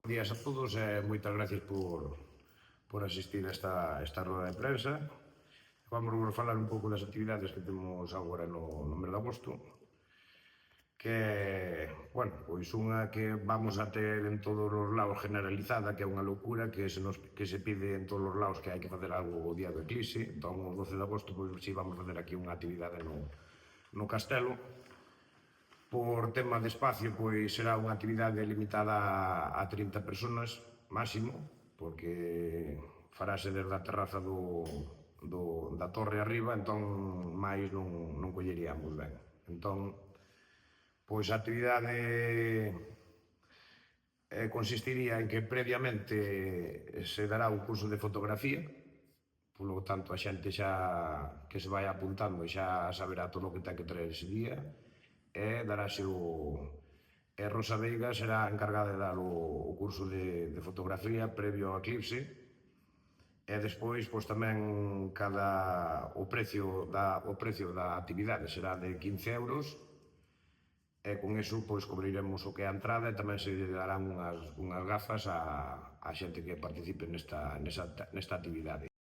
Días a todos e moitas gracias por asistir a esta roda de prensa. Vamos a falar un pouco das actividades que temos agora no mes de agosto, que, bueno, pois unha que vamos a ter en todos os lados generalizada, que é unha locura, que se pide en todos os lados que hai que facer algo o día do eclipse. Entón, o 12 de agosto, pois, si vamos a facer aquí unha actividade no Castelo. Por tema de espacio, pois será unha actividade limitada a 30 personas máximo, porque farase desde a terraza da torre arriba, entón máis non colleríamos ben. Entón, pois a actividade consistiría en que previamente se dará un curso de fotografía, polo tanto a xente xa que se vai apuntando xa saberá todo o que ten que traer ese día, e darase e Rosa Veiga será encargada de dar o curso de fotografía previo ao eclipse, e despois pois tamén o precio da actividade será de 15 euros, e con iso pois cobriremos o que é a entrada e tamén se darán unhas gafas á xente que participe nesta actividade.